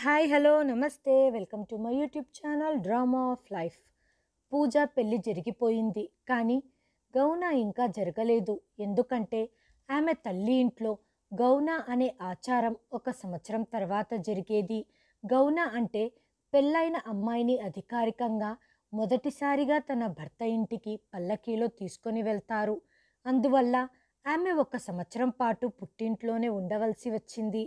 Hi hello నమస్తే welcome to my YouTube channel drama of life. Pooja పెళ్లి జరిగిపోయింది, కానీ గౌన ఇంకా జరగలేదు. ఎందుకంటే ఆమె తల్లి ఇంట్లో గౌన అనే ఆచారం 1 సంవత్సరం తర్వాత జరిగేది. గౌన అంటే పెళ్ళైన అమ్మాయిని అధికారికంగా మొదటిసారిగా తన భర్త ఇంటికి పల్లకీలో తీసుకొని వెళ్తారు. అందువల్ల ఆమె 1 సంవత్సరం పాటు పుట్టింట్లోనే ఉండవలసి వచ్చింది.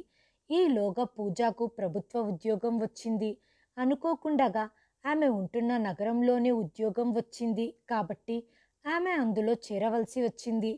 ఈలోగా పూజకు ప్రభుత్వ ఉద్యోగం వచ్చింది. అనుకోకుండగా ఆమె ఉంటున్న నగరంలోనే ఉద్యోగం వచ్చింది కాబట్టి ఆమె అందులో చేరవలసి వచ్చింది.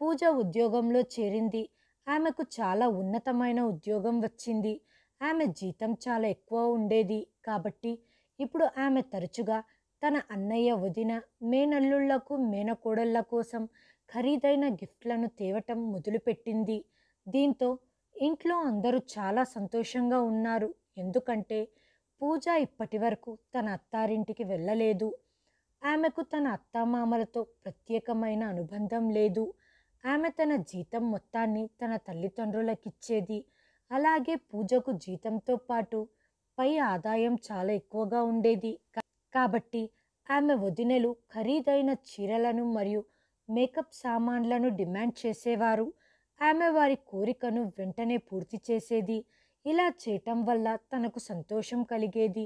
పూజ ఉద్యోగంలో చేరింది. ఆమెకు చాలా ఉన్నతమైన ఉద్యోగం వచ్చింది. ఆమె జీతం చాలా ఎక్కువ ఉండేది కాబట్టి ఇప్పుడు ఆమె తరచుగా తన అన్నయ్య, వదిన, మేనల్లుళ్లకు, మేనకోడళ్ల కోసం ఖరీదైన గిఫ్ట్లను తేవటం మొదలుపెట్టింది. దీంతో ఇంట్లో అందరూ చాలా సంతోషంగా ఉన్నారు. ఎందుకంటే పూజ ఇప్పటివరకు తన అత్తారింటికి వెళ్ళలేదు. ఆమెకు తన అత్తామామలతో ప్రత్యేకమైన అనుబంధం లేదు. ఆమె తన జీతం మొత్తాన్ని తన తల్లిదండ్రులకిచ్చేది. అలాగే పూజకు జీతంతో పాటు పై ఆదాయం చాలా ఎక్కువగా ఉండేది. కాబట్టి ఆమె వదినలు ఖరీదైన చీరలను మరియు మేకప్ సామాన్లను డిమాండ్ చేసేవారు. ఆమె వారి కోరికను వెంటనే పూర్తి చేసేది. ఇలా చేయటం వల్ల తనకు సంతోషం కలిగేది.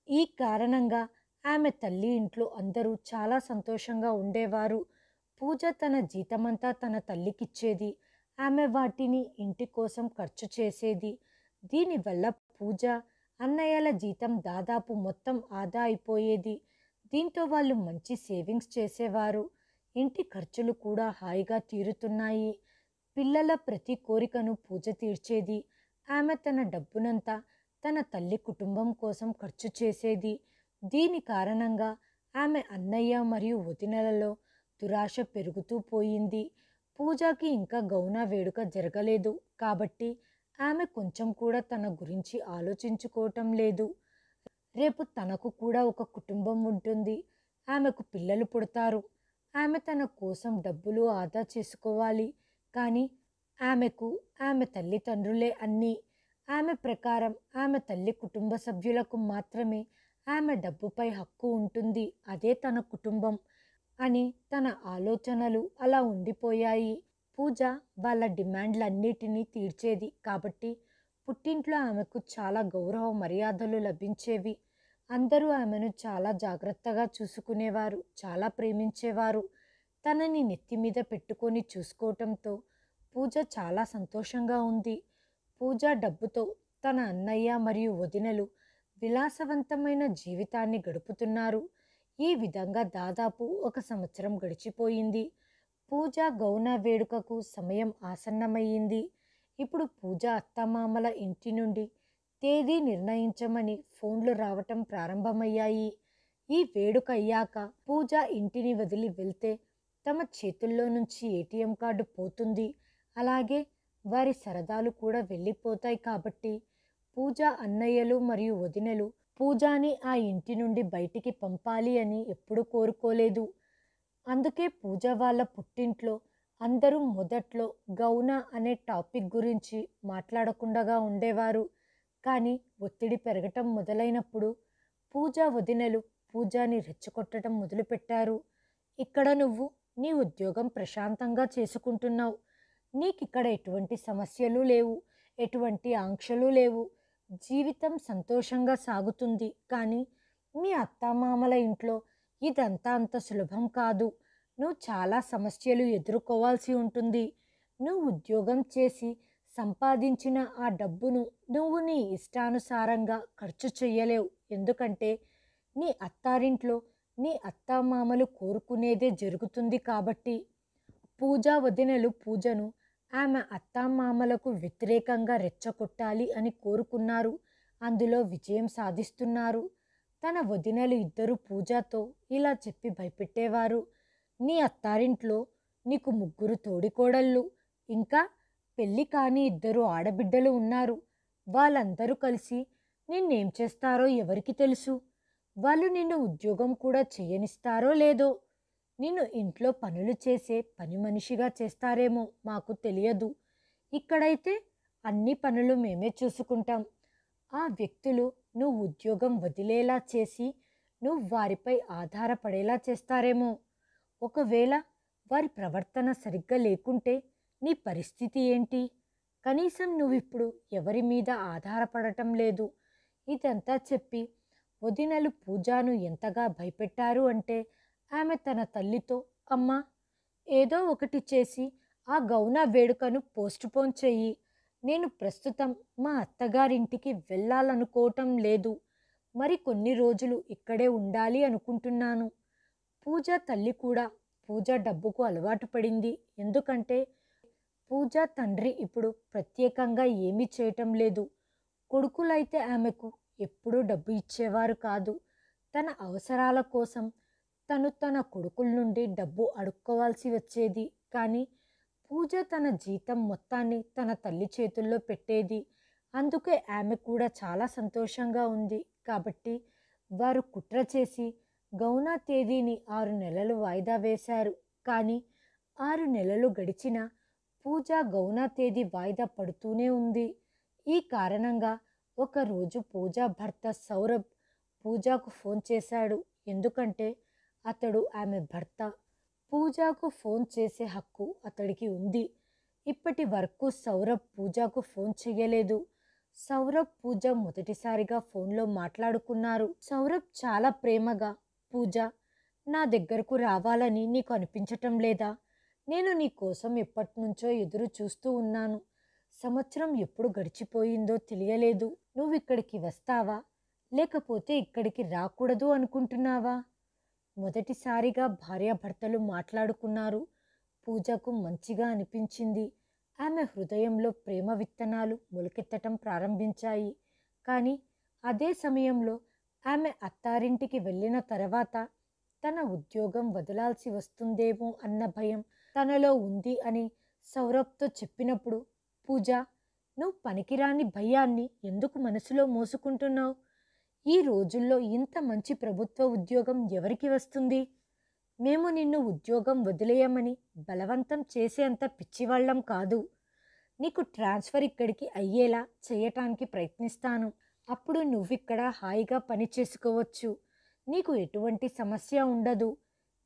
ఈ కారణంగా ఆమె తల్లి ఇంట్లో అందరూ చాలా సంతోషంగా ఉండేవారు. పూజ తన జీతమంతా తన తల్లికిచ్చేది. ఆమె వాటిని ఇంటి కోసం ఖర్చు చేసేది. దీనివల్ల పూజ అన్నయ్యల జీతం దాదాపు మొత్తం ఆదా అయిపోయేది. దీంతో వాళ్ళు మంచి సేవింగ్స్ చేసేవారు. ఇంటి ఖర్చులు కూడా హాయిగా తీరుతున్నాయి. పిల్లల ప్రతి కోరికను పూజ తీర్చేది. ఆమె తన డబ్బునంతా తన తల్లి కుటుంబం కోసం ఖర్చు చేసేది. దీని కారణంగా ఆమె అన్నయ్య మరియు వదినలలో దురాశ పెరుగుతూ పోయింది. పూజకి ఇంకా గౌన వేడుక జరగలేదు కాబట్టి ఆమె కొంచెం కూడా తన గురించి ఆలోచించుకోవటం లేదు. రేపు తనకు కూడా ఒక కుటుంబం ఉంటుంది. ఆమెకు పిల్లలు పుడతారు. ఆమె తన కోసం డబ్బులు ఆదా చేసుకోవాలి. కానీ ఆమెకు ఆమె తల్లిదండ్రులే అన్నీ. ఆమె ప్రకారం ఆమె తల్లి కుటుంబ సభ్యులకు మాత్రమే ఆమె డబ్బుపై హక్కు ఉంటుంది. అదే తన కుటుంబం అని తన ఆలోచనలు అలా ఉండిపోయాయి. పూజ వాళ్ళ డిమాండ్లన్నిటినీ తీర్చేది కాబట్టి పుట్టింట్లో ఆమెకు చాలా గౌరవ మర్యాదలు లభించేవి. అందరూ ఆమెను చాలా జాగ్రత్తగా చూసుకునేవారు, చాలా ప్రేమించేవారు. తనని నెత్తి మీద పెట్టుకొని చూసుకోవటంతో పూజ చాలా సంతోషంగా ఉంది. పూజ డబ్బుతో తన అన్నయ్య మరియు వదినలు విలాసవంతమైన జీవితాన్ని గడుపుతున్నారు. ఈ విధంగా దాదాపు 1 సంవత్సరం గడిచిపోయింది. పూజ గౌన వేడుకకు సమయం ఆసన్నమయ్యింది. ఇప్పుడు పూజ అత్తమామల ఇంటి నుండి తేదీ నిర్ణయించమని ఫోన్లు రావటం ప్రారంభమయ్యాయి. ఈ వేడుక అయ్యాక పూజ ఇంటిని వదిలి వెళ్తే తమ చేతుల్లో నుంచి ఏటీఎం కార్డు పోతుంది. అలాగే వారి సరదాలు కూడా వెళ్ళిపోతాయి కాబట్టి పూజ అన్నయ్యలు మరియు వదినలు పూజని ఆ ఇంటి నుండి బయటికి పంపాలి అని ఎప్పుడూ కోరుకోలేదు. అందుకే పూజ వాళ్ళ పుట్టింట్లో అందరూ మొదట్లో గౌన అనే టాపిక్ గురించి మాట్లాడకుండా ఉండేవారు. కానీ ఒత్తిడి పెరగటం మొదలైనప్పుడు పూజ వదినలు పూజని రెచ్చగొట్టడం మొదలుపెట్టారు. ఇక్కడ నువ్వు నీ ఉద్యోగం ప్రశాంతంగా చేసుకుంటున్నావు. నీకిక్కడ ఎటువంటి సమస్యలు లేవు, ఎటువంటి ఆంక్షలు లేవు. జీవితం సంతోషంగా సాగుతుంది. కానీ మీ అత్తామామల ఇంట్లో ఇదంతా అంత సులభం కాదు. నువ్వు చాలా సమస్యలు ఎదుర్కోవాల్సి ఉంటుంది. నువ్వు ఉద్యోగం చేసి సంపాదించిన ఆ డబ్బును నువ్వు నీ ఇష్టానుసారంగా ఖర్చు చెయ్యలేవు. ఎందుకంటే నీ అత్తారింట్లో నీ అత్తామామలు కోరుకునేదే జరుగుతుంది కాబట్టి. పూజ వదినలు పూజను ఆమె అత్తామామలకు వ్యతిరేకంగా రెచ్చగొట్టాలి అని కోరుకున్నారు. అందులో విజయం సాధిస్తున్నారు. తన వదినలు ఇద్దరు పూజతో ఇలా చెప్పి భయపెట్టేవారు. నీ అత్తారింట్లో నీకు 3 తోడికోడళ్ళు, ఇంకా పెళ్ళి కాని 2 ఆడబిడ్డలు ఉన్నారు. వాళ్ళందరూ కలిసి నిన్నేం చేస్తారో ఎవరికి తెలుసు. వాళ్ళు నిన్ను ఉద్యోగం కూడా చేయనిస్తారో లేదో. నిన్ను ఇంట్లో పనులు చేసే పని మనిషిగా చేస్తారేమో మాకు తెలియదు. ఇక్కడైతే అన్ని పనులు మేమే చూసుకుంటాం. ఆ వ్యక్తులు నువ్వు ఉద్యోగం వదిలేలా చేసి నువ్వు వారిపై ఆధారపడేలా చేస్తారేమో. ఒకవేళ వారి ప్రవర్తన సరిగ్గా లేకుంటే నీ పరిస్థితి ఏంటి? కనీసం నువ్విప్పుడు ఎవరి మీద ఆధారపడటం లేదు. ఇదంతా చెప్పి వదినలు పూజాను ఎంతగా భయపెట్టారు అంటే ఆమె తన తల్లితో, అమ్మా, ఏదో ఒకటి చేసి ఆ గౌన వేడుకను పోస్ట్‌పోన్ చెయ్యి. నేను ప్రస్తుతం మా అత్తగారింటికి వెళ్ళాలనుకోవటం లేదు. మరి కొన్ని రోజులు ఇక్కడే ఉండాలి అనుకుంటున్నాను. పూజ తల్లి కూడా పూజ డబ్బుకు అలవాటు పడింది. ఎందుకంటే పూజ తండ్రి ఇప్పుడు ప్రత్యేకంగా ఏమీ చేయటం లేదు. కొడుకులైతే ఆమెకు ఎప్పుడూ డబ్బు ఇచ్చేవారు కాదు. తన అవసరాల కోసం తను తన కొడుకుల నుండి డబ్బు అడుక్కోవాల్సి వచ్చేది. కానీ పూజ తన జీతం మొత్తాన్ని తన తల్లి చేతుల్లో పెట్టేది. అందుకే ఆమె కూడా చాలా సంతోషంగా ఉంది. కాబట్టి వారు కుట్ర చేసి గౌన తేదీని 6 నెలలు వాయిదా వేశారు. కానీ 6 నెలలు గడిచినా పూజ గౌన తేదీ వాయిదా పడుతూనే ఉంది. ఈ కారణంగా ఒకరోజు పూజ భర్త సౌరభ్ పూజకు ఫోన్ చేశాడు. ఎందుకంటే అతడు ఆమె భర్త. పూజకు ఫోన్ చేసే హక్కు అతడికి ఉంది. ఇప్పటి వరకు సౌరభ్ పూజకు ఫోన్ చెయ్యలేదు. సౌరభ్ పూజ మొదటిసారిగా ఫోన్లో మాట్లాడుకున్నారు. సౌరభ్ చాలా ప్రేమగా, పూజ, నా దగ్గరకు రావాలని నీకు అనిపించటం లేదా? నేను నీ కోసం ఎప్పటినుంచో ఎదురు చూస్తూ ఉన్నాను. సంవత్సరం ఎప్పుడు గడిచిపోయిందో తెలియలేదు. నువ్వు ఇక్కడికి వస్తావా, లేకపోతే ఇక్కడికి రాకూడదు అనుకుంటున్నావా? మొదటిసారిగా భార్యాభర్తలు మాట్లాడుకున్నారు. పూజకు మంచిగా అనిపించింది. ఆమె హృదయంలో ప్రేమ విత్తనాలు మొలకెత్తటం ప్రారంభించాయి. కానీ అదే సమయంలో ఆమె అత్తారింటికి వెళ్ళిన తర్వాత తన ఉద్యోగం వదలాల్సి వస్తుందేమో అన్న భయం తనలో ఉంది అని సౌరభ్తో చెప్పినప్పుడు, పూజ, నువ్వు పనికిరాని భయాన్ని ఎందుకు మనసులో మోసుకుంటున్నావు? ఈ రోజుల్లో ఇంత మంచి ప్రభుత్వ ఉద్యోగం ఎవరికి వస్తుంది? మేము నిన్ను ఉద్యోగం వదిలేయమని బలవంతం చేసేంత పిచ్చివాళ్ళం కాదు. నీకు ట్రాన్స్ఫర్ ఇక్కడికి అయ్యేలా చేయటానికి ప్రయత్నిస్తాను. అప్పుడు నువ్విక్కడ హాయిగా పని చేసుకోవచ్చు. నీకు ఎటువంటి సమస్య ఉండదు.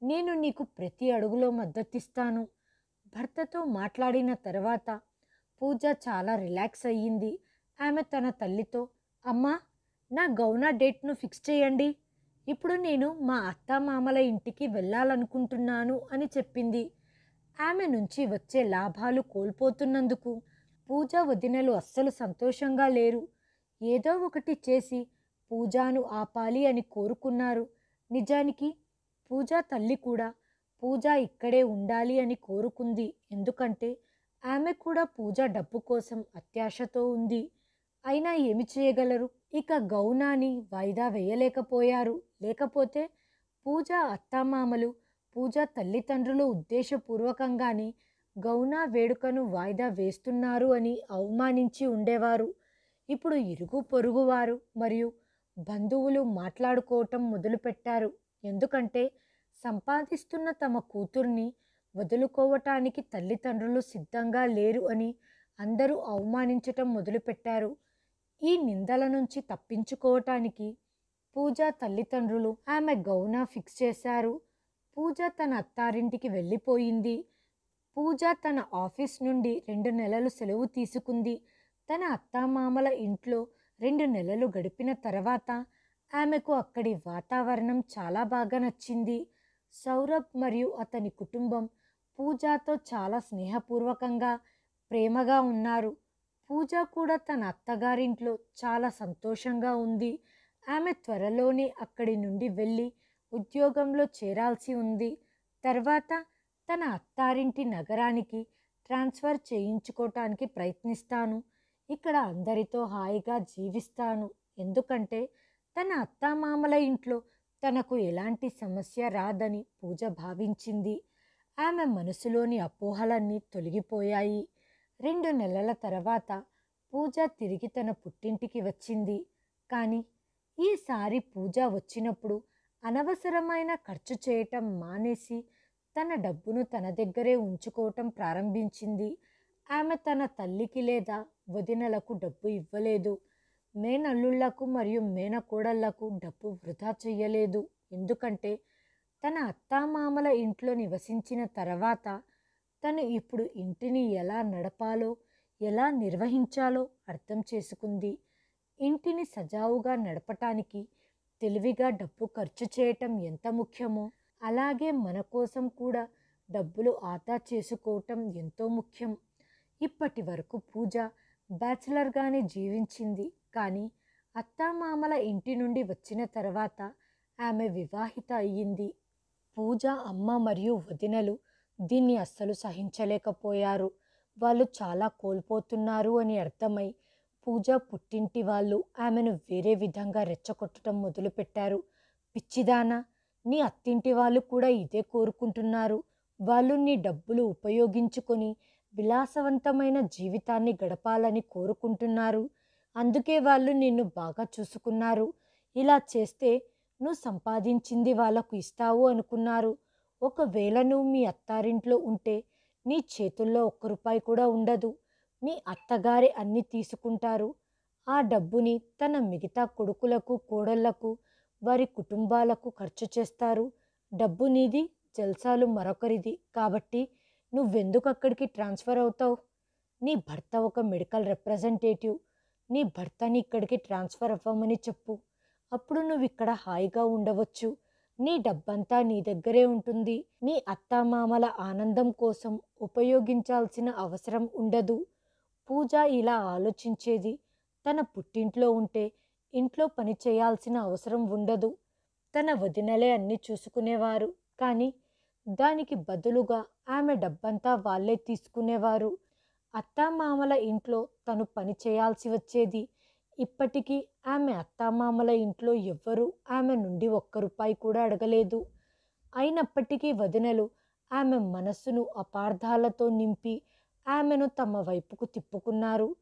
నేను నీకు ప్రతి అడుగులో మద్దతిస్తాను. భర్తతో మాట్లాడిన తర్వాత పూజ చాలా రిలాక్స్ అయ్యింది. ఆమె తన తల్లితో, అమ్మా, నా గౌన డేట్ను ఫిక్స్ చేయండి. ఇప్పుడు నేను మా అత్తామామల ఇంటికి వెళ్ళాలనుకుంటున్నాను అని చెప్పింది. ఆమె నుంచి వచ్చే లాభాలు కోల్పోతున్నందుకు పూజ వదినలు అస్సలు సంతోషంగా లేరు. ఏదో ఒకటి చేసి పూజాను ఆపాలి అని కోరుకున్నారు. నిజానికి పూజ తల్లి కూడా పూజ ఇక్కడే ఉండాలి అని కోరుకుంది. ఎందుకంటే ఆమె కూడా పూజ డబ్బు కోసం అత్యాశతో ఉంది. అయినా ఏమి చేయగలరు? ఇక గౌనాని వాయిదా వేయలేకపోయారు. లేకపోతే పూజ అత్తామామలు, పూజ తల్లిదండ్రులు ఉద్దేశపూర్వకంగానే గౌన వేడుకను వాయిదా వేస్తున్నారు అని అవమానించి ఉండేవారు. ఇప్పుడు ఇరుగు పొరుగువారు మరియు బంధువులు మాట్లాడుకోవటం మొదలుపెట్టారు. ఎందుకంటే సంపాదిస్తున్న తమ కూతుర్ని వదులుకోవటానికి తల్లిదండ్రులు సిద్ధంగా లేరు అని అందరూ అవమానించటం మొదలుపెట్టారు. ఈ నిందల నుంచి తప్పించుకోవటానికి పూజ తల్లిదండ్రులు ఆమె గౌన ఫిక్స్ చేశారు. పూజ తన అత్తారింటికి వెళ్ళిపోయింది. పూజ తన ఆఫీస్ నుండి 2 నెలలు సెలవు తీసుకుంది. తన అత్తామామల ఇంట్లో 2 నెలలు గడిపిన తర్వాత ఆమెకు అక్కడి వాతావరణం చాలా బాగా నచ్చింది. సౌరభ్ మరియు అతని కుటుంబం పూజతో చాలా స్నేహపూర్వకంగా, ప్రేమగా ఉన్నారు. పూజ కూడా తన అత్తగారింట్లో చాలా సంతోషంగా ఉంది. ఆమె త్వరలోనే అక్కడి నుండి వెళ్ళి ఉద్యోగంలో చేరాల్సి ఉంది. తర్వాత తన అత్తారింటి నగరానికి ట్రాన్స్ఫర్ చేయించుకోవటానికి ప్రయత్నిస్తాను. ఇక్కడ అందరితో హాయిగా జీవిస్తాను. ఎందుకంటే తన అత్తామామల ఇంట్లో తనకు ఎలాంటి సమస్య రాదని పూజ భావించింది. ఆమె మనసులోని అపోహలన్నీ తొలగిపోయాయి. 2 నెలల తర్వాత పూజ తిరిగి తన పుట్టింటికి వచ్చింది. కానీ ఈసారి పూజ వచ్చినప్పుడు అనవసరమైన ఖర్చు చేయటం మానేసి తన డబ్బును తన దగ్గరే ఉంచుకోవటం ప్రారంభించింది. ఆమె తన తల్లికి లేదా వదినలకు డబ్బు ఇవ్వలేదు. మేనల్లుళ్లకు మరియు మేనకోడళ్లకు డబ్బు వృధా చెయ్యలేదు. ఎందుకంటే తన అత్తామామల ఇంట్లో నివసించిన తర్వాత తను ఇప్పుడు ఇంటిని ఎలా నడపాలో, ఎలా నిర్వహించాలో అర్థం చేసుకుంది. ఇంటిని సజావుగా నడపటానికి తెలివిగా డబ్బు ఖర్చు చేయటం ఎంత ముఖ్యమో, అలాగే మన కోసం కూడా డబ్బులు ఆదా చేసుకోవటం ఎంతో ముఖ్యం. ఇప్పటి వరకు పూజ బ్యాచిలర్గానే జీవించింది. కానీ అత్తామామల ఇంటి నుండి వచ్చిన తర్వాత ఆమె వివాహిత అయ్యింది. పూజ అమ్మ మరియు వదినలు దీన్ని అస్సలు సహించలేకపోయారు. వాళ్ళు చాలా కోల్పోతున్నారు అని అర్థమై పూజ పుట్టింటి వాళ్ళు ఆమెను వేరే విధంగా రెచ్చగొట్టడం మొదలుపెట్టారు. పిచ్చిదానా, నీ అత్తింటి వాళ్ళు కూడా ఇదే కోరుకుంటున్నారు. వాళ్ళు నీ డబ్బులు ఉపయోగించుకొని విలాసవంతమైన జీవితాన్ని గడపాలని కోరుకుంటున్నారు. అందుకే వాళ్ళు నిన్ను బాగా చూసుకున్నారు. ఇలా చేస్తే నువ్వు సంపాదించింది వాళ్ళకు ఇస్తావు అనుకున్నారు. ఒకవేళ నువ్వు మీ అత్తారింట్లో ఉంటే నీ చేతుల్లో ఒక్క రూపాయి కూడా ఉండదు. మీ అత్తగారే అన్నీ తీసుకుంటారు. ఆ డబ్బుని తన మిగతా కొడుకులకు, కోడళ్లకు, వారి కుటుంబాలకు ఖర్చు చేస్తారు. డబ్బు నీది, జల్సాలు మరొకరిది. కాబట్టి నువ్వెందుకు అక్కడికి ట్రాన్స్ఫర్ అవుతావు? నీ భర్త ఒక మెడికల్ రిప్రజెంటేటివ్. నీ భర్తని ఇక్కడికి ట్రాన్స్ఫర్ అవ్వమని చెప్పు. అప్పుడు నువ్వు ఇక్కడ హాయిగా ఉండవచ్చు. నీ డబ్బంతా నీ దగ్గరే ఉంటుంది. నీ అత్తామామల ఆనందం కోసం ఉపయోగించాల్సిన అవసరం ఉండదు. పూజ ఇలా ఆలోచించేది. తన పుట్టింట్లో ఉంటే ఇంట్లో పని చేయాల్సిన అవసరం ఉండదు. తన వదినలే అన్నీ చూసుకునేవారు. కానీ దానికి బదులుగా ఆమె డబ్బంతా వాళ్ళే తీసుకునేవారు. అత్తామామల ఇంట్లో తను పని చేయాల్సి వచ్చేది. ఇప్పటికీ ఆమె అత్తామామల ఇంట్లో ఎవ్వరూ ఆమె నుండి ఒక్క రూపాయి కూడా అడగలేదు. అయినప్పటికీ వదినలు ఆమె మనస్సును అపార్థాలతో నింపి ఆమెను తమ వైపుకు తిప్పుకున్నారు.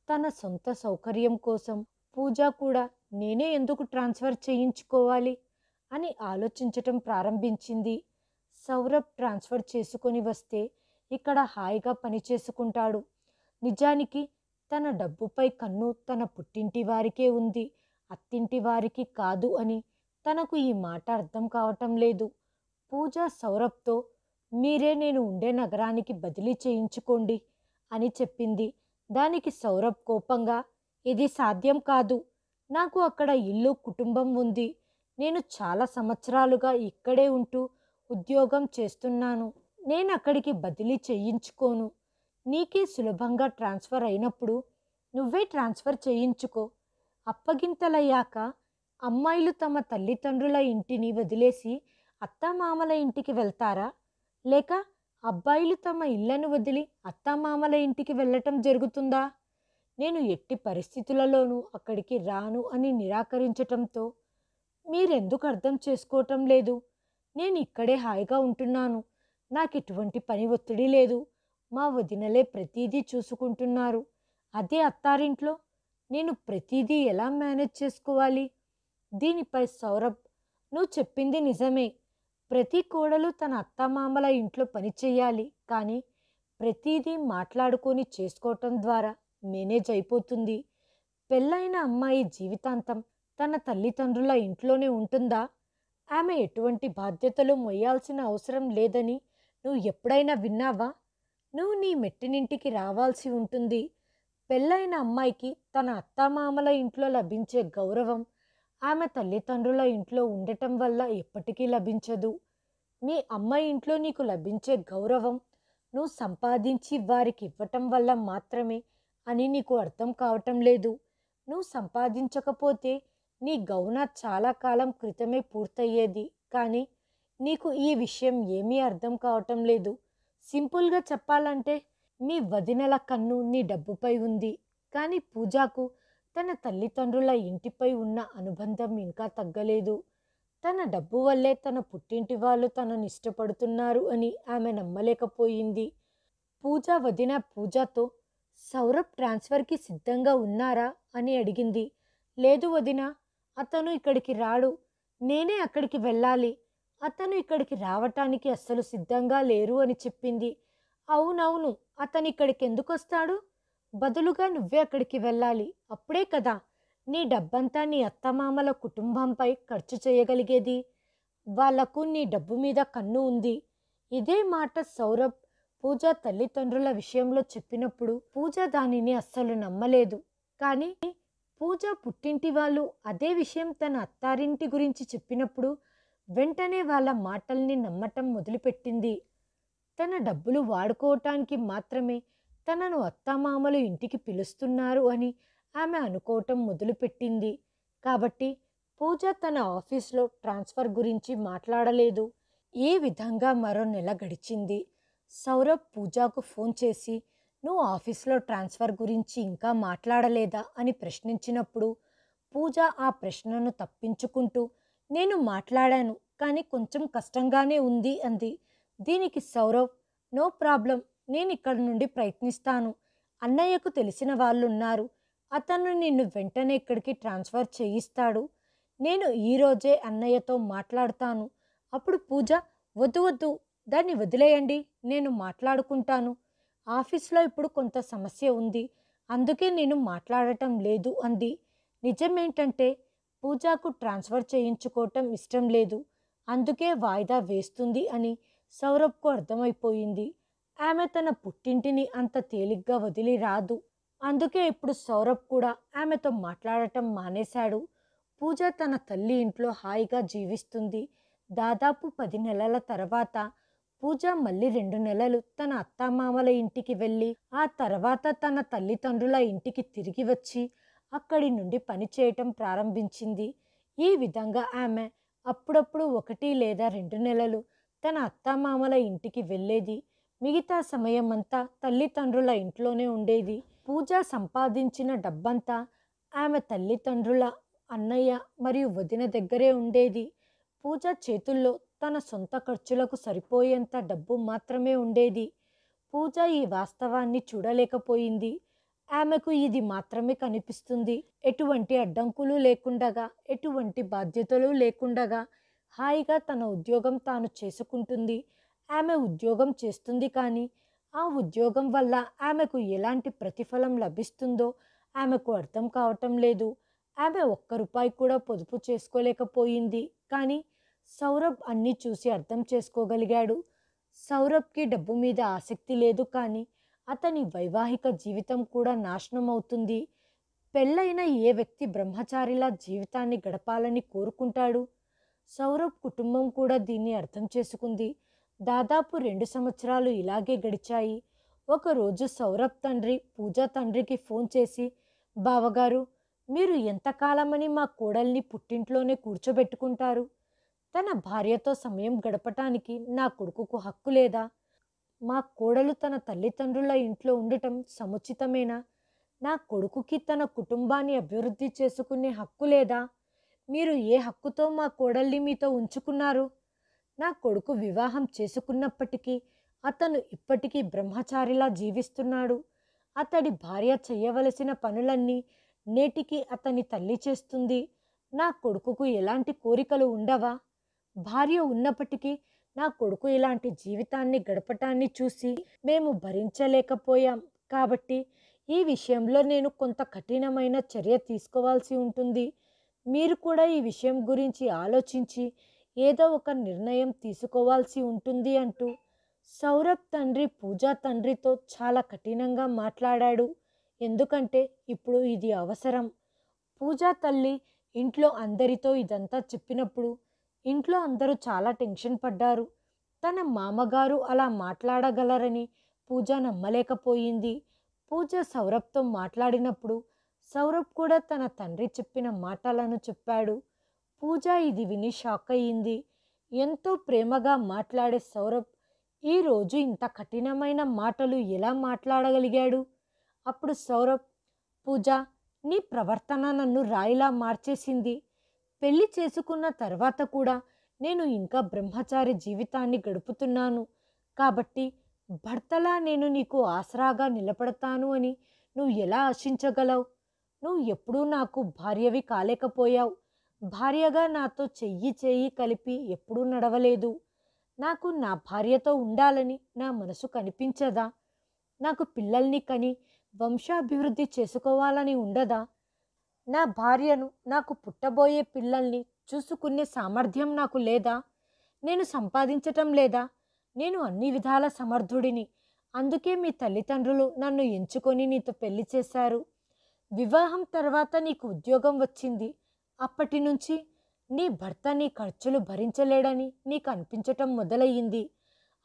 తన సొంత సౌకర్యం కోసం పూజ కూడా నేనే ఎందుకు ట్రాన్స్ఫర్ చేయించుకోవాలి అని ఆలోచించటం ప్రారంభించింది. సౌరభ్ ట్రాన్స్ఫర్ చేసుకొని వస్తే ఇక్కడ హాయిగా పని చేసుకుంటాడు. నిజానికి తన డబ్బుపై కన్ను తన పుట్టింటి వారికే ఉంది, అత్తింటి వారికి కాదు అని తనకు ఈ మాట అర్థం కావటం లేదు. పూజ సౌరభ్తో మీరే నేను ఉండే నగరానికి బదిలీ చేయించుకోండి అని చెప్పింది. దానికి సౌరభ్ కోపంగా ఇది సాధ్యం కాదు. నాకు అక్కడ ఇల్లు, కుటుంబం ఉంది. నేను చాలా సంవత్సరాలుగా ఇక్కడే ఉంటూ ఉద్యోగం చేస్తున్నాను. నేను అక్కడికి బదిలీ చేయించుకోను. నీకే సులభంగా ట్రాన్స్ఫర్ అయినప్పుడు నువ్వే ట్రాన్స్ఫర్ చేయించుకో. అప్పగింతలయ్యాక అమ్మాయిలు తమ తల్లిదండ్రుల ఇంటిని వదిలేసి అత్తామామల ఇంటికి వెళ్తారా? లేక అబ్బాయిలు తమ ఇళ్లను వదిలి అత్తామామల ఇంటికి వెళ్ళటం జరుగుతుందా? నేను ఎట్టి పరిస్థితులలోనూ అక్కడికి రాను అని నిరాకరించటంతో మీరెందుకు అర్థం చేసుకోవటం లేదు? నేను ఇక్కడే హాయిగా ఉంటున్నాను. నాకు ఎటువంటి పని ఒత్తిడి లేదు. మా వదినలే ప్రతీదీ చూసుకుంటున్నారు. అదే అత్తారింట్లో నేను ప్రతీదీ ఎలా మేనేజ్ చేసుకోవాలి? దీనిపై సౌరభ్ నువ్వు చెప్పింది నిజమే. ప్రతి కోడలు తన అత్తామామల ఇంట్లో పని చెయ్యాలి. కానీ ప్రతీదీ మాట్లాడుకొని చేసుకోవటం ద్వారా మేనేజ్ అయిపోతుంది. పెళ్ళైన అమ్మాయి జీవితాంతం తన తల్లిదండ్రుల ఇంట్లోనే ఉంటుందా? ఆమె ఎటువంటి బాధ్యతలు మొయ్యాల్సిన అవసరం లేదని నువ్వు ఎప్పుడైనా విన్నావా? నువ్వు నీ మెట్టినింటికి రావాల్సి ఉంటుంది. పెళ్ళైన అమ్మాయికి తన అత్తామామల ఇంట్లో లభించే గౌరవం ఆమె తల్లిదండ్రుల ఇంట్లో ఉండటం వల్ల ఎప్పటికీ లభించదు. మీ అమ్మాయి ఇంట్లో నీకు లభించే గౌరవం నువ్వు సంపాదించి వారికి ఇవ్వటం వల్ల మాత్రమే అని నీకు అర్థం కావటం లేదు. నువ్వు సంపాదించకపోతే నీ గౌన చాలా కాలం క్రితమే పూర్తయ్యేది. కానీ నీకు ఈ విషయం ఏమీ అర్థం కావటం లేదు. సింపుల్గా చెప్పాలంటే మీ వదినల కన్ను నీ డబ్బుపై ఉంది. కానీ పూజకు తన తల్లిదండ్రుల ఇంటిపై ఉన్న అనుబంధం ఇంకా తగ్గలేదు. తన డబ్బు వల్లే తన పుట్టింటి వాళ్ళు తనను ఇష్టపడుతున్నారు అని ఆమె నమ్మలేకపోయింది. వదిన పూజతో సౌరభ్ ట్రాన్స్ఫర్కి సిద్ధంగా ఉన్నారా అని అడిగింది. లేదు వదిన, అతను ఇక్కడికి రాడు. నేనే అక్కడికి వెళ్ళాలి. అతను ఇక్కడికి రావటానికి అస్సలు సిద్ధంగా లేరు అని చెప్పింది. అవునవును, అతను ఇక్కడికి ఎందుకు వస్తాడు? బదులుగా నువ్వే అక్కడికి వెళ్ళాలి. అప్పుడే కదా నీ డబ్బంతా నీ అత్తమామల కుటుంబంపై ఖర్చు చేయగలిగేది? వాళ్లకు నీ డబ్బు మీద కన్ను ఉంది. ఇదే మాట సౌరభ్ పూజ తల్లిదండ్రుల విషయంలో చెప్పినప్పుడు పూజ దానిని అస్సలు నమ్మలేదు. కానీ పూజ పుట్టింటి వాళ్ళు అదే విషయం తన అత్తారింటి గురించి చెప్పినప్పుడు వెంటనే వాళ్ళ మాటల్ని నమ్మటం మొదలుపెట్టింది. తన డబ్బులు వాడుకోవటానికి మాత్రమే తనను అత్తామామలు ఇంటికి పిలుస్తున్నారు అని ఆమె అనుకోవటం మొదలుపెట్టింది. కాబట్టి పూజ తన ఆఫీస్లో ట్రాన్స్ఫర్ గురించి మాట్లాడలేదు. ఈ విధంగా మరో నెల గడిచింది. సౌరభ్ పూజకు ఫోన్ చేసి, నువ్వు ఆఫీస్లో ట్రాన్స్ఫర్ గురించి ఇంకా మాట్లాడలేదా అని ప్రశ్నించినప్పుడు పూజ ఆ ప్రశ్నను తప్పించుకుంటూ, నేను మాట్లాడాను, కానీ కొంచెం కష్టంగానే ఉంది అంది. దీనికి సౌరవ్, నో ప్రాబ్లం, నేను ఇక్కడి నుండి ప్రయత్నిస్తాను. అన్నయ్యకు తెలిసిన వాళ్ళున్నారు. అతను నిన్ను వెంటనే ఇక్కడికి ట్రాన్స్ఫర్ చేయిస్తాడు. నేను ఈరోజే అన్నయ్యతో మాట్లాడతాను. అప్పుడు పూజ, వద్దు వద్దు, దాన్ని వదిలేయండి, నేను మాట్లాడుకుంటాను. ఆఫీస్లో ఇప్పుడు కొంత సమస్య ఉంది, అందుకే నేను మాట్లాడటం లేదు అంది. నిజమేంటంటే పూజకు ట్రాన్స్ఫర్ చేయించుకోవటం ఇష్టం లేదు, అందుకే వాయిదా వేస్తుంది అని సౌరభ్కు అర్థమైపోయింది. ఆమె తన పుట్టింటిని అంత తేలిగ్గా వదిలి రాదు. అందుకే ఇప్పుడు సౌరభ్ కూడా ఆమెతో మాట్లాడటం మానేశాడు. పూజ తన తల్లి ఇంట్లో హాయిగా జీవిస్తుంది. దాదాపు 10 నెలల తర్వాత పూజ మళ్ళీ 2 నెలలు తన అత్తామామల ఇంటికి వెళ్ళి ఆ తర్వాత తన తల్లిదండ్రుల ఇంటికి తిరిగి వచ్చి అక్కడి నుండి పని చేయటం ప్రారంభించింది. ఈ విధంగా ఆమె అప్పుడప్పుడు 1 లేదా 2 నెలలు తన అత్తామామల ఇంటికి వెళ్ళేది. మిగతా సమయం అంతా తల్లిదండ్రుల ఇంట్లోనే ఉండేది. పూజ సంపాదించిన డబ్బంతా ఆమె తల్లిదండ్రుల, అన్నయ్య మరియు వదిన దగ్గరే ఉండేది. పూజ చేతుల్లో తన సొంత ఖర్చులకు సరిపోయేంత డబ్బు మాత్రమే ఉండేది. పూజ ఈ వాస్తవాన్ని చూడలేకపోయింది. ఆమెకు ఇది మాత్రమే కనిపిస్తుంది. ఎటువంటి అడ్డంకులు లేకుండగా, ఎటువంటి బాధ్యతలు లేకుండగా హాయిగా తన ఉద్యోగం తాను చేసుకుంటుంది. ఆమె ఉద్యోగం చేస్తుంది, కానీ ఆ ఉద్యోగం వల్ల ఆమెకు ఎలాంటి ప్రతిఫలం లభిస్తుందో ఆమెకు అర్థం కావటం లేదు. ఆమె ₹1 కూడా పొదుపు చేసుకోలేకపోయింది. కానీ సౌరభ్ అన్నీ చూసి అర్థం చేసుకోగలిగాడు. సౌరభ్కి డబ్బు మీద ఆసక్తి లేదు, కానీ అతని వైవాహిక జీవితం కూడా నాశనం అవుతుంది. పెళ్ళైన ఏ వ్యక్తి బ్రహ్మచారిలా జీవితాన్ని గడపాలని కోరుకుంటాడు? సౌరభ్ కుటుంబం కూడా దీన్ని అర్థం చేసుకుంది. దాదాపు 2 సంవత్సరాలు ఇలాగే గడిచాయి. ఒకరోజు సౌరభ్ తండ్రి పూజ తండ్రికి ఫోన్ చేసి, బావగారు, మీరు ఎంతకాలమని మా కోడల్ని పుట్టింట్లోనే కూర్చోబెట్టుకుంటారు? తన భార్యతో సమయం గడపటానికి నా కొడుకుకు హక్కు లేదా? మా కోడలు తన తల్లిదండ్రుల ఇంట్లో ఉండటం సముచితమేనా? నా కొడుకుకి తన కుటుంబాన్ని అభివృద్ధి చేసుకునే హక్కు లేదా? మీరు ఏ హక్కుతో మా కోడల్ని మీతో ఉంచుకున్నారు? నా కొడుకు వివాహం చేసుకున్నప్పటికీ అతను ఇప్పటికీ బ్రహ్మచారిలా జీవిస్తున్నాడు. అతడి భార్య చేయవలసిన పనులన్నీ నేటికి అతని తల్లి చేస్తుంది. నా కొడుకుకు ఎలాంటి కోరికలు ఉండవా? భార్య ఉన్నప్పటికీ నా కొడుకు ఇలాంటి జీవితాన్ని గడపటాన్ని చూసి మేము భరించలేకపోయాం. కాబట్టి ఈ విషయంలో నేను కొంత కఠినమైన చర్య తీసుకోవాల్సి ఉంటుంది. మీరు కూడా ఈ విషయం గురించి ఆలోచించి ఏదో ఒక నిర్ణయం తీసుకోవాల్సి ఉంటుంది అంటూ సౌరభ్ తండ్రి పూజా తండ్రితో చాలా కఠినంగా మాట్లాడాడు. ఎందుకంటే ఇప్పుడు ఇది అవసరం. పూజా తల్లి ఇంట్లో అందరితో ఇదంతా చెప్పినప్పుడు ఇంట్లో అందరూ చాలా టెన్షన్ పడ్డారు. తన మామగారు అలా మాట్లాడగలరని పూజ నమ్మలేకపోయింది. పూజ సౌరభ్తో మాట్లాడినప్పుడు సౌరభ్ కూడా తన తండ్రి చెప్పిన మాటలను చెప్పాడు. పూజ ఇది విని షాక్ అయ్యింది. ఎంతో ప్రేమగా మాట్లాడే సౌరభ్ ఈరోజు ఇంత కఠినమైన మాటలు ఎలా మాట్లాడగలిగాడు? అప్పుడు సౌరభ్, పూజ, నీ ప్రవర్తన నన్ను రాయిలా మార్చేసింది. పెళ్లి చేసుకున్న తర్వాత కూడా నేను ఇంకా బ్రహ్మచారి జీవితాన్ని గడుపుతున్నాను. కాబట్టి భర్తలా నేను నీకు ఆసరాగా నిలబడతాను అని నువ్వు ఎలా ఆశించగలవు? నువ్వు ఎప్పుడూ నాకు భార్యవి కాలేకపోయావు. భార్యగా నాతో చెయ్యి చెయ్యి కలిపి ఎప్పుడూ నడవలేదు. నాకు నా భార్యతో ఉండాలని నా మనసు కనిపించదా? నాకు పిల్లల్ని కని వంశాభివృద్ధి చేసుకోవాలని ఉండదా? నా భార్యను, నాకు పుట్టబోయే పిల్లల్ని చూసుకునే సామర్థ్యం నాకు లేదా? నేను సంపాదించటం లేదా? నేను అన్ని విధాల సమర్థుడిని. అందుకే మీ తల్లిదండ్రులు నన్ను ఎంచుకొని నీతో పెళ్లి చేశారు. వివాహం తర్వాత నీకు ఉద్యోగం వచ్చింది. అప్పటి నుంచి నీ భర్త నీ ఖర్చులు భరించలేడని నీకు అనిపించటం మొదలయ్యింది.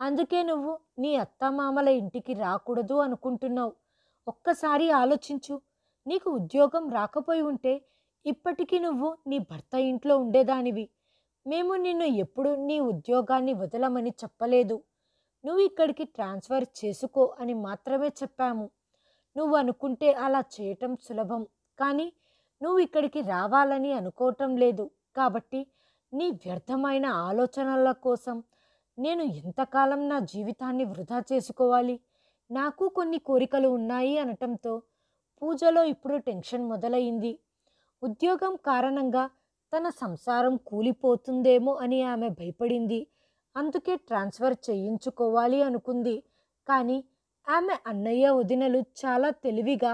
అందుకే నువ్వు నీ అత్తామామల ఇంటికి రాకూడదు అనుకుంటున్నావు. ఒక్కసారి ఆలోచించు. నీకు ఉద్యోగం రాకపోయి ఉంటే ఇప్పటికీ నువ్వు నీ భర్త ఇంట్లో ఉండేదానివి. మేము నిన్ను ఎప్పుడు నీ ఉద్యోగాన్ని వదలమని చెప్పలేదు. నువ్వు ఇక్కడికి ట్రాన్స్ఫర్ చేసుకో అని మాత్రమే చెప్పాము. నువ్వు అనుకుంటే అలా చేయటం సులభం. కానీ నువ్వు ఇక్కడికి రావాలని అనుకోవటం లేదు. కాబట్టి నీ వ్యర్థమైన ఆలోచనల కోసం నేను ఎంతకాలం నా జీవితాన్ని వృధా చేసుకోవాలి? నాకు కొన్ని కోరికలు ఉన్నాయి అనటంతో పూజలో ఇప్పుడు టెన్షన్ మొదలైంది. ఉద్యోగం కారణంగా తన సంసారం కూలిపోతుందేమో అని ఆమె భయపడింది. అందుకే ట్రాన్స్ఫర్ చేయించుకోవాలి అనుకుంది. కానీ ఆమె అన్నయ్య వదినలు చాలా తెలివిగా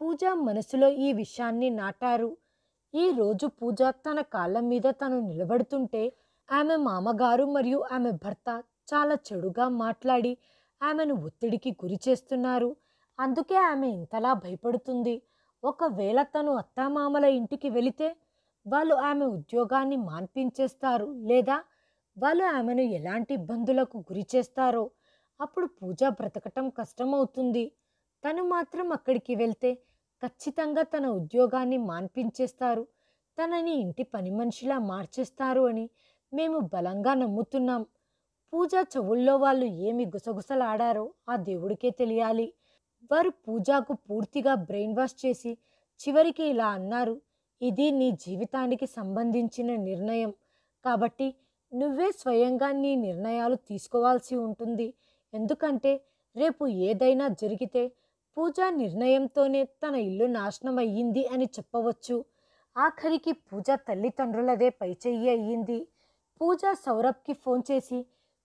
పూజ మనసులో ఈ విషయాన్ని నాటారు. ఈ రోజు పూజ తన కాళ్ళ మీద తను నిలబడుతుంటే ఆమె మామగారు మరియు ఆమె భర్త చాలా చెడుగా మాట్లాడి ఆమెను ఒత్తిడికి గురి చేస్తున్నారు. అందుకే ఆమె ఇంతలా భయపడుతుంది. ఒకవేళ తను అత్తామామల ఇంటికి వెళితే వాళ్ళు ఆమె ఉద్యోగాన్ని మాన్పించేస్తారు, లేదా వాళ్ళు ఆమెను ఎలాంటి ఇబ్బందులకు గురి చేస్తారో అప్పుడు పూజ బ్రతకటం కష్టమవుతుంది. తను మాత్రం అక్కడికి వెళ్తే ఖచ్చితంగా తన ఉద్యోగాన్ని మాన్పించేస్తారు, తనని ఇంటి పని మనిషిలా మార్చేస్తారు అని మేము బలంగా నమ్ముతున్నాం. పూజ చెవుల్లో వాళ్ళు ఏమి గుసగుసలాడారో ఆ దేవుడికే తెలియాలి. వారు పూజకు పూర్తిగా బ్రెయిన్ వాష్ చేసి చివరికి ఇలా అన్నారు: ఇది నీ జీవితానికి సంబంధించిన నిర్ణయం. కాబట్టి నువ్వే స్వయంగా నీ నిర్ణయాలు తీసుకోవాల్సి ఉంటుంది. ఎందుకంటే రేపు ఏదైనా జరిగితే పూజ నిర్ణయంతోనే తన ఇల్లు నాశనం అయ్యింది అని చెప్పవచ్చు. ఆఖరికి పూజ తల్లిదండ్రులదే పైచెయ్యి అయ్యింది. పూజ సౌరభ్కి ఫోన్ చేసి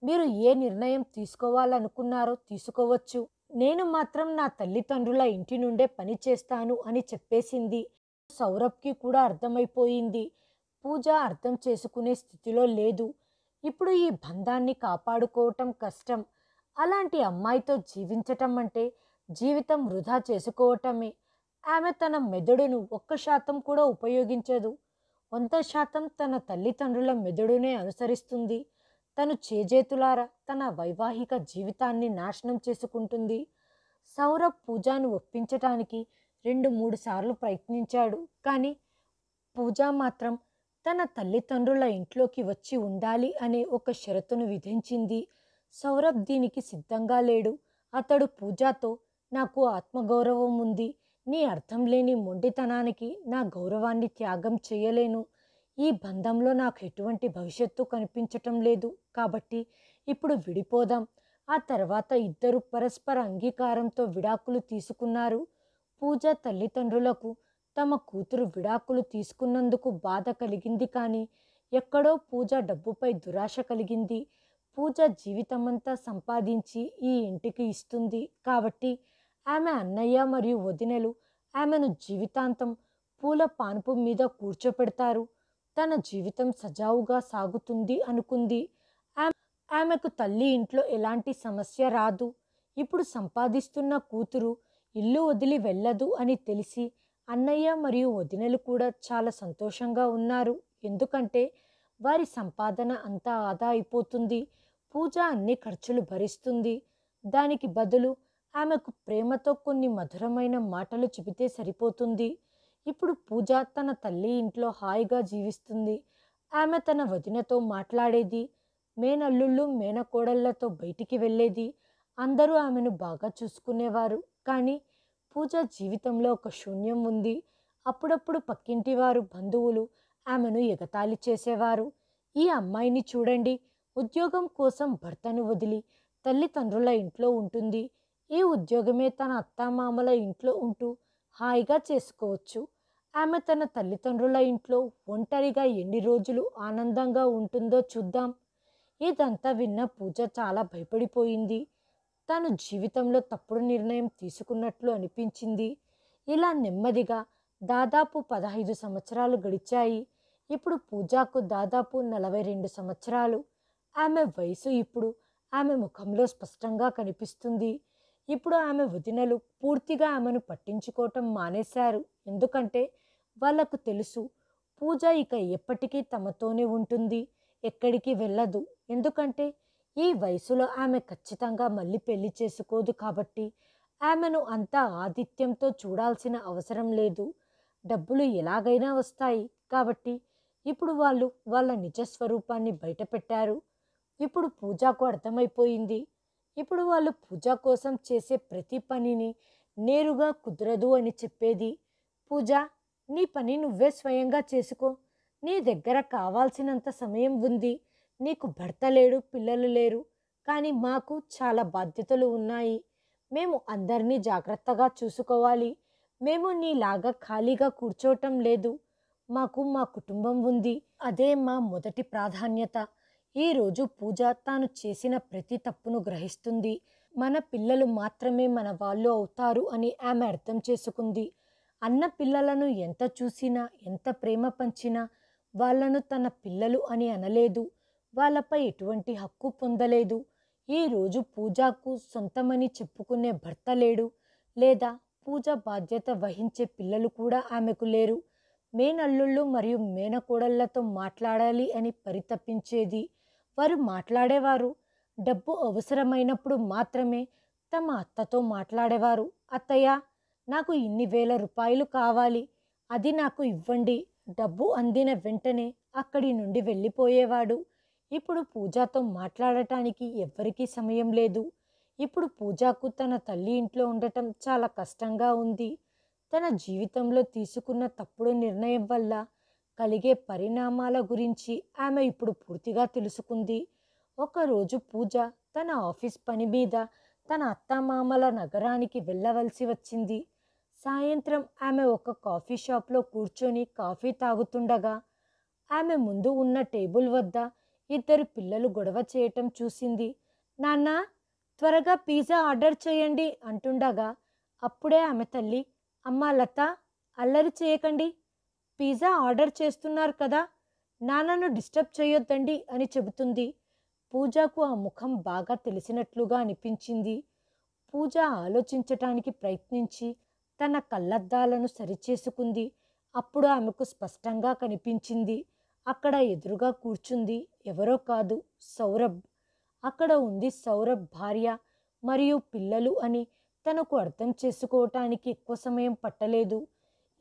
మీరు ఏ నిర్ణయం తీసుకోవాలనుకున్నారో తీసుకోవచ్చు, నేను మాత్రం నా తల్లిదండ్రుల ఇంటి నుండే పని చేస్తాను అని చెప్పేసింది. సౌరభ్కి కూడా అర్థమైపోయింది. పూజ అర్థం చేసుకునే స్థితిలో లేదు. ఇప్పుడు ఈ బంధాన్ని కాపాడుకోవటం కష్టం. అలాంటి అమ్మాయితో జీవించటం అంటే జీవితం వృధా చేసుకోవటమే. ఆమె తన మెదడును 1% కూడా ఉపయోగించదు. 100% తన తల్లిదండ్రుల మెదడునే అనుసరిస్తుంది. తను చేజేతులారా తన వైవాహిక జీవితాన్ని నాశనం చేసుకుంటుంది. సౌరభ్ పూజను ఒప్పించటానికి 2-3 సార్లు ప్రయత్నించాడు. కానీ పూజ మాత్రం తన తల్లిదండ్రుల ఇంట్లోకి వచ్చి ఉండాలి అనే ఒక షరతును విధించింది. సౌరభ్ దీనికి సిద్ధంగా లేడు. అతడు పూజతో నాకు ఆత్మగౌరవం ఉంది. నీ అర్థం లేని మొండితనానికి నా గౌరవాన్ని త్యాగం చేయలేను. ఈ బంధంలో నాకు ఎటువంటి భవిష్యత్తు కనిపించటం లేదు. కాబట్టి ఇప్పుడు విడిపోదాం. ఆ తర్వాత ఇద్దరు పరస్పర అంగీకారంతో విడాకులు తీసుకున్నారు. పూజ తల్లిదండ్రులకు తమ కూతురు విడాకులు తీసుకున్నందుకు బాధ కలిగింది. కానీ ఎక్కడో పూజ డబ్బుపై దురాశ కలిగింది. పూజ జీవితమంతా సంపాదించి ఈ ఇంటికి ఇస్తుంది. కాబట్టి ఆమె అన్నయ్య మరియు వదినలు ఆమెను జీవితాంతం పూల పాన్పు మీద కూర్చోపెడతారు. తన జీవితం సజావుగా సాగుతుంది అనుకుంది. ఆమెకు తల్లి ఇంట్లో ఎలాంటి సమస్య రాదు. ఇప్పుడు సంపాదిస్తున్న కూతురు ఇల్లు వదిలి వెళ్ళదు అని తెలిసి అన్నయ్య మరియు వదినలు కూడా చాలా సంతోషంగా ఉన్నారు. ఎందుకంటే వారి సంపాదన అంతా ఆదా అయిపోతుంది. పూజ అన్ని ఖర్చులు భరిస్తుంది. దానికి బదులు ఆమెకు ప్రేమతో కొన్ని మధురమైన మాటలు చెబితే సరిపోతుంది. ఇప్పుడు పూజ తన తల్లి ఇంట్లో హాయిగా జీవిస్తుంది. ఆమె తన వదినతో మాట్లాడేది, మేనల్లుళ్ళు మేనకోడళ్లతో బయటికి వెళ్ళేది. అందరూ ఆమెను బాగా చూసుకునేవారు. కానీ పూజ జీవితంలో ఒక శూన్యం ఉంది. అప్పుడప్పుడు పక్కింటి వారు, బంధువులు ఆమెను ఎగతాళి చేసేవారు. ఈ అమ్మాయిని చూడండి, ఉద్యోగం కోసం భర్తను వదిలి తల్లిదండ్రుల ఇంట్లో ఉంటుంది. ఈ ఉద్యోగమే తన అత్తామామల ఇంట్లో ఉంటూ హాయిగా చేసుకోవచ్చు. ఆమె తన తల్లిదండ్రుల ఇంట్లో ఒంటరిగా ఎన్ని రోజులు ఆనందంగా ఉంటుందో చూద్దాం. ఇదంతా విన్న పూజ చాలా భయపడిపోయింది. తను జీవితంలో తప్పుడు నిర్ణయం తీసుకున్నట్లు అనిపించింది. ఇలా నెమ్మదిగా దాదాపు 15 సంవత్సరాలు గడిచాయి. ఇప్పుడు పూజాకు దాదాపు 42 సంవత్సరాలు. ఆమె వయసు ఇప్పుడు ఆమె ముఖంలో స్పష్టంగా కనిపిస్తుంది. ఇప్పుడు ఆమె వదినలు పూర్తిగా ఆమెను పట్టించుకోవటం మానేశారు. ఎందుకంటే వాళ్లకు తెలుసు పూజ ఇక ఎప్పటికీ తమతోనే ఉంటుంది, ఎక్కడికి వెళ్ళదు. ఎందుకంటే ఈ వయసులో ఆమె ఖచ్చితంగా మళ్ళీ పెళ్లి చేసుకోదు కాబట్టి ఆమెను అంత ఆతిథ్యంతో చూడాల్సిన అవసరం లేదు. డబ్బులు ఎలాగైనా వస్తాయి కాబట్టి ఇప్పుడు వాళ్ళు వాళ్ళ నిజ స్వరూపాన్ని బయటపెట్టారు. ఇప్పుడు పూజకు అర్థమైపోయింది. ఇప్పుడు వాళ్ళు పూజ కోసం చేసే ప్రతి పనిని నేరుగా కుదరదు అని చెప్పేది. పూజ, నీ పని నువ్వే స్వయంగా చేసుకో. నీ దగ్గర కావాల్సినంత సమయం ఉంది. నీకు భర్త లేడు, పిల్లలు లేరు. కానీ మాకు చాలా బాధ్యతలు ఉన్నాయి. మేము అందరినీ జాగ్రత్తగా చూసుకోవాలి. మేము నీలాగా ఖాళీగా కూర్చోవటం లేదు. మాకు మా కుటుంబం ఉంది. అదే మా మొదటి ప్రాధాన్యత. ఈరోజు పూజ తాను చేసిన ప్రతి తప్పును గ్రహిస్తుంది. మన పిల్లలు మాత్రమే మన వాళ్ళు అవుతారు అని ఆమె అర్థం చేసుకుంది. అన్న పిల్లలను ఎంత చూసినా, ఎంత ప్రేమ పంచినా వాళ్ళను తన పిల్లలు అని అనలేదు. వాళ్ళపై ఎటువంటి హక్కు పొందలేదు. ఈరోజు పూజకు సొంతమని చెప్పుకునే భర్త లేడు, లేదా పూజ బాధ్యత వహించే పిల్లలు కూడా ఆమెకు లేరు. మేనల్లుళ్ళు మరియు మేనకోడళ్లతో మాట్లాడాలి అని పరితపించేది. వారు మాట్లాడేవారు. డబ్బు అవసరమైనప్పుడు మాత్రమే తమ అత్తతో మాట్లాడేవారు. అత్తయ్య, నాకు ఇన్ని వేల రూపాయలు కావాలి, అది నాకు ఇవ్వండి. డబ్బు అందిన వెంటనే అక్కడి నుండి వెళ్ళిపోయేవాడు. ఇప్పుడు పూజతో మాట్లాడటానికి ఎవ్వరికీ సమయం లేదు. ఇప్పుడు పూజకు తన తల్లి ఇంట్లో ఉండటం చాలా కష్టంగా ఉంది. తన జీవితంలో తీసుకున్న తప్పుడు నిర్ణయం వల్ల కలిగే పరిణామాల గురించి ఆమె ఇప్పుడు పూర్తిగా తెలుసుకుంది. ఒకరోజు పూజ తన ఆఫీస్ పని మీద తన అత్తమామల నగరానికి వెళ్ళవలసి వచ్చింది. సాయంత్రం ఆమె ఒక కాఫీ షాప్లో కూర్చొని కాఫీ తాగుతుండగా ఆమె ముందు ఉన్న టేబుల్ వద్ద ఇద్దరు పిల్లలు గొడవ చేయటం చూసింది. నాన్న, త్వరగా పిజ్జా ఆర్డర్ చేయండి అంటుండగా అప్పుడే ఆమె తల్లి, అమ్మా లత, అల్లరి చేయకండి, పిజ్జా ఆర్డర్ చేస్తున్నారు కదా, నాన్నను డిస్టర్బ్ చేయొద్దండి అని చెబుతుంది. పూజకు ఆ ముఖం బాగా తెలిసినట్లుగా అనిపించింది. పూజ ఆలోచించటానికి ప్రయత్నించి తన కళ్ళద్దాలను సరిచేసుకుంది. అప్పుడు ఆమెకు స్పష్టంగా కనిపించింది. అక్కడ ఎదురుగా కూర్చుంది ఎవరో కాదు, సౌరభ్. అక్కడ ఉంది సౌరభ్ భార్య మరియు పిల్లలు అని తనకు అర్థం చేసుకోవటానికి ఎక్కువ సమయం పట్టలేదు.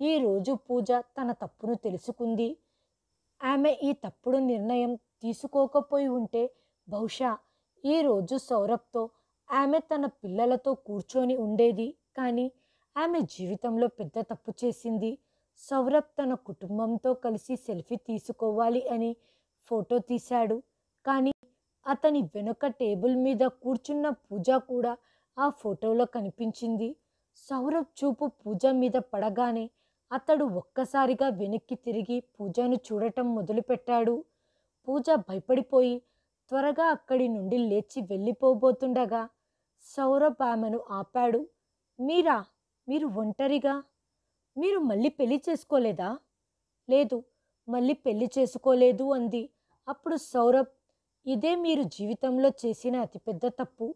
ఈరోజు పూజ తన తప్పును తెలుసుకుంది. ఆమె ఈ తప్పుడు నిర్ణయం తీసుకోకపోయి ఉంటే బహుశా ఈరోజు సౌరభ్తో ఆమె తన పిల్లలతో కూర్చొని ఉండేది. కానీ ఆమె జీవితంలో పెద్ద తప్పు చేసింది. సౌరభ్ తన కుటుంబంతో కలిసి సెల్ఫీ తీసుకోవాలి అని ఫోటో తీశాడు. కానీ అతని వెనుక టేబుల్ మీద కూర్చున్న పూజ కూడా ఆ ఫోటోలో కనిపించింది. సౌరభ్ చూపు పూజ మీద పడగానే అతడు ఒక్కసారిగా వెనక్కి తిరిగి పూజను చూడటం మొదలుపెట్టాడు. పూజ భయపడిపోయి త్వరగా అక్కడి నుండి లేచి వెళ్ళిపోబోతుండగా సౌరభ్ ఆమెను ఆపాడు. మీరా? మీరు ఒంటరిగా? మీరు మళ్ళీ పెళ్లి చేసుకోలేదా? లేదు, మళ్ళీ పెళ్లి చేసుకోలేదు అంది. అప్పుడు సౌరభ్, ఇదే మీరు జీవితంలో చేసిన అతిపెద్ద తప్పు.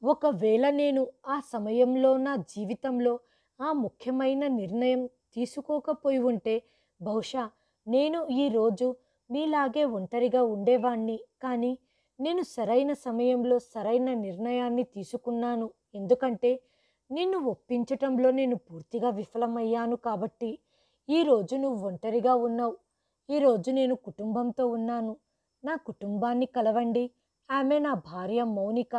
ఒకవేళ నేను ఆ సమయంలో నా జీవితంలో ఆ ముఖ్యమైన నిర్ణయం తీసుకోకపోయి ఉంటే బహుశా నేను ఈరోజు మీలాగే ఒంటరిగా ఉండేవాణ్ణి. కానీ నేను సరైన సమయంలో సరైన నిర్ణయాన్ని తీసుకున్నాను. ఎందుకంటే నిన్ను ఒప్పించటంలో నేను పూర్తిగా విఫలమయ్యాను కాబట్టి ఈరోజు నువ్వు ఒంటరిగా ఉన్నావు. ఈరోజు నేను కుటుంబంతో ఉన్నాను. నా కుటుంబాన్ని కలవండి. ఆమె నా భార్య మౌనిక.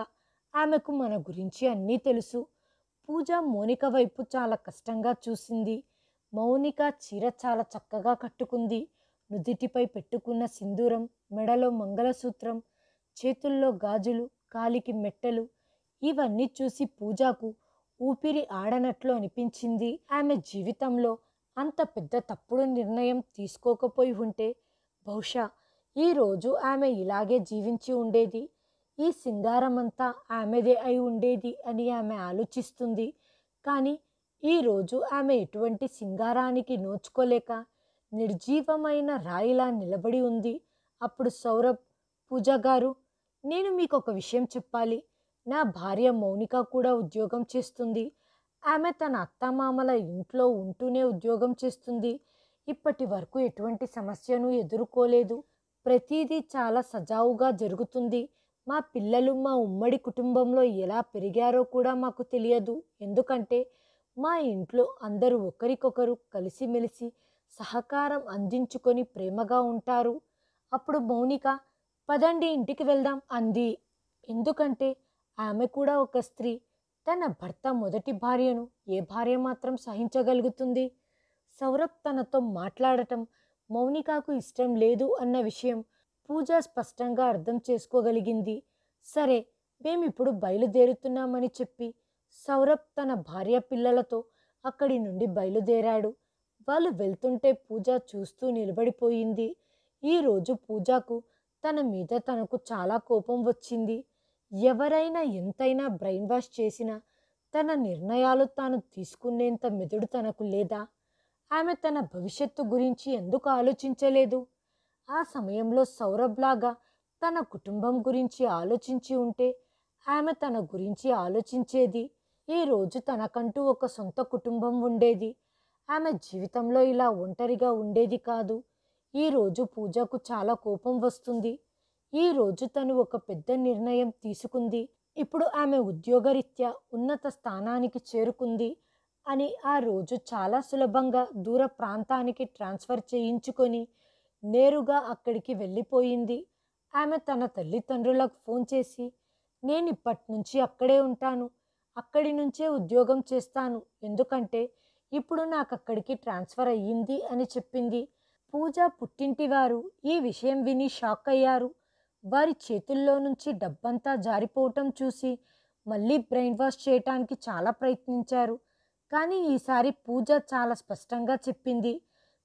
ఆమెకు మన గురించి అన్నీ తెలుసు. పూజ మౌనిక వైపు చాలా కష్టంగా చూసింది. మౌనిక చీర చాలా చక్కగా కట్టుకుంది. నుదిటిపై పెట్టుకున్న సింధూరం, మెడలో మంగళసూత్రం, చేతుల్లో గాజులు, కాలికి మెట్టెలు, ఇవన్నీ చూసి పూజకు ఊపిరి ఆడనట్లు అనిపించింది. ఆమె జీవితంలో అంత పెద్ద తప్పుడు నిర్ణయం తీసుకోకపోయి ఉంటే బహుశా ఈరోజు ఆమె ఇలాగే జీవించి ఉండేది. ఈ సింగారమంతా ఆమెదే అయి ఉండేది అని ఆమె ఆలోచిస్తుంది. కానీ ఈరోజు ఆమె ఎటువంటి సింగారానికి నోచుకోలేక నిర్జీవమైన రాయిలా నిలబడి ఉంది. అప్పుడు సౌరభ్, పూజ గారు, నేను మీకు ఒక విషయం చెప్పాలి. నా భార్య మౌనిక కూడా ఉద్యోగం చేస్తుంది. ఆమె తన అత్తమామల ఇంట్లో ఉంటూనే ఉద్యోగం చేస్తుంది. ఇప్పటి వరకు ఎటువంటి సమస్యను ఎదుర్కోలేదు. ప్రతిదీ చాలా సజావుగా జరుగుతుంది. మా పిల్లలు మా ఉమ్మడి కుటుంబంలో ఎలా పెరిగారో కూడా మాకు తెలియదు. ఎందుకంటే మా ఇంట్లో అందరూ ఒకరికొకరు కలిసిమెలిసి సహకారం అందించుకొని ప్రేమగా ఉంటారు. అప్పుడు మౌనిక, పదండి ఇంటికి వెళ్దాం అంది. ఎందుకంటే ఆమె కూడా ఒక స్త్రీ. తన భర్త మొదటి భార్యను ఏ భార్య మాత్రం సహించగలుగుతుంది? సౌరభ్ తనతో మాట్లాడటం మౌనికకు ఇష్టం లేదు అన్న విషయం పూజ స్పష్టంగా అర్థం చేసుకోగలిగింది. సరే, మేమిప్పుడు బయలుదేరుతున్నామని చెప్పి సౌరభ్ తన భార్య పిల్లలతో అక్కడి నుండి బయలుదేరాడు. వాళ్ళు వెళ్తుంటే పూజ చూస్తూ నిలబడిపోయింది. ఈరోజు పూజకు తన మీద తనకు చాలా కోపం వచ్చింది. ఎవరైనా ఎంతైనా బ్రెయిన్ వాష్ చేసినా తన నిర్ణయాలు తాను తీసుకునేంత మెదడు తనకు లేదా? ఆమె తన భవిష్యత్తు గురించి ఎందుకు ఆలోచించలేదు? ఆ సమయంలో సౌరభ్ లాగా తన కుటుంబం గురించి ఆలోచించి ఉంటే ఆమె తన గురించి ఆలోచించేది. ఈరోజు తనకంటూ ఒక సొంత కుటుంబం ఉండేది. ఆమె జీవితంలో ఇలా ఒంటరిగా ఉండేది కాదు. ఈరోజు పూజకు చాలా కోపం వస్తుంది. ఈరోజు తను ఒక పెద్ద నిర్ణయం తీసుకుంది. ఇప్పుడు ఆమె ఉద్యోగరీత్యా ఉన్నత స్థానానికి చేరుకుంది అని ఆ రోజు చాలా సులభంగా దూర ప్రాంతానికి ట్రాన్స్ఫర్ చేయించుకొని నేరుగా అక్కడికి వెళ్ళిపోయింది. ఆమె తన తల్లిదండ్రులకు ఫోన్ చేసి, నేను ఇప్పటి నుంచి అక్కడే ఉంటాను, అక్కడి నుంచే ఉద్యోగం చేస్తాను, ఎందుకంటే ఇప్పుడు నాకు అక్కడికి ట్రాన్స్ఫర్ అయ్యింది అని చెప్పింది. పూజ పుట్టింటి వారు ఈ విషయం విని షాక్ అయ్యారు. వారి చేతుల్లో నుంచి డబ్బంతా జారిపోవటం చూసి మళ్ళీ బ్రెయిన్ వాష్ చేయటానికి చాలా ప్రయత్నించారు. కానీ ఈసారి పూజ చాలా స్పష్టంగా చెప్పింది,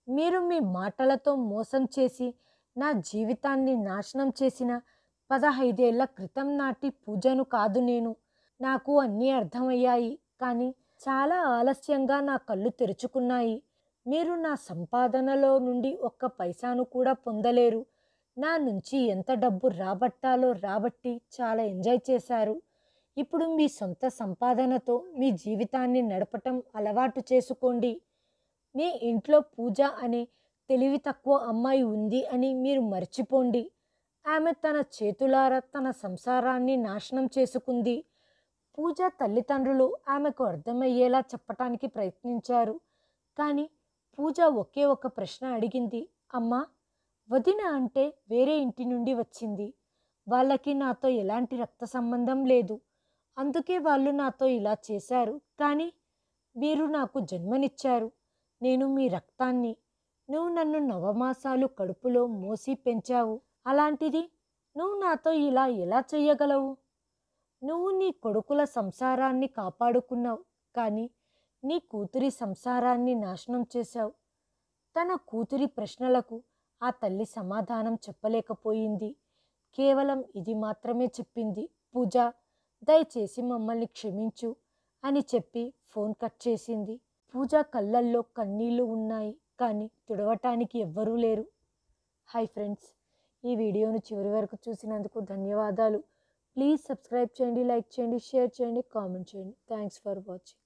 మీరు మీ మాటలతో మోసం చేసి నా జీవితాన్ని నాశనం చేసిన 15 ఏళ్ల క్రితం నాటి పూజను కాదు నేను. నాకు అన్నీ అర్థమయ్యాయి, కానీ చాలా ఆలస్యంగా నా కళ్ళు తెరుచుకున్నాయి. మీరు నా సంపాదనలో నుండి ఒక్క పైసాను కూడా పొందలేరు. నా నుంచి ఎంత డబ్బు రాబట్టాలో రాబట్టి చాలా ఎంజాయ్ చేశారు. ఇప్పుడు మీ సొంత సంపాదనతో మీ జీవితాన్ని నడపటం అలవాటు చేసుకోండి. మీ ఇంట్లో పూజ అనే తెలివి తక్కువ అమ్మాయి ఉంది అని మీరు మర్చిపోండి. ఆమె తన చేతులారా తన సంసారాన్ని నాశనం చేసుకుంది. పూజ తల్లిదండ్రులు ఆమెకు అర్థమయ్యేలా చెప్పటానికి ప్రయత్నించారు. కానీ పూజ ఒకే ఒక ప్రశ్న అడిగింది, అమ్మా, వదిన అంటే వేరే ఇంటి నుండి వచ్చింది. వాళ్ళకి నాతో ఎలాంటి రక్త సంబంధం లేదు. అందుకే వాళ్ళు నాతో ఇలా చేశారు. కానీ మీరు నాకు జన్మనిచ్చారు. నేను మీ రక్తాన్ని. నువ్వు నన్ను 9 మాసాలు కడుపులో మోసి పెంచావు. అలాంటిది నువ్వు నాతో ఇలా ఎలా చెయ్యగలవు? నువ్వు నీ కొడుకుల సంసారాన్ని కాపాడుకున్నావు, కానీ నీ కూతురి సంసారాన్ని నాశనం చేశావు. తన కూతురి ప్రశ్నలకు ఆ తల్లి సమాధానం చెప్పలేకపోయింది. కేవలం ఇది మాత్రమే చెప్పింది, పూజ, దయచేసి మమ్మల్ని క్షమించు అని చెప్పి ఫోన్ కట్ చేసింది. పూజ కళ్ళల్లో కన్నీళ్లు ఉన్నాయి, కానీ తుడవటానికి ఎవ్వరూ లేరు. హాయ్ ఫ్రెండ్స్, ఈ వీడియోను చివరి వరకు చూసినందుకు ధన్యవాదాలు. ప్లీజ్ సబ్స్క్రైబ్ చేయండి, లైక్ చేయండి, షేర్ చేయండి, కామెంట్ చేయండి. Thanks for watching.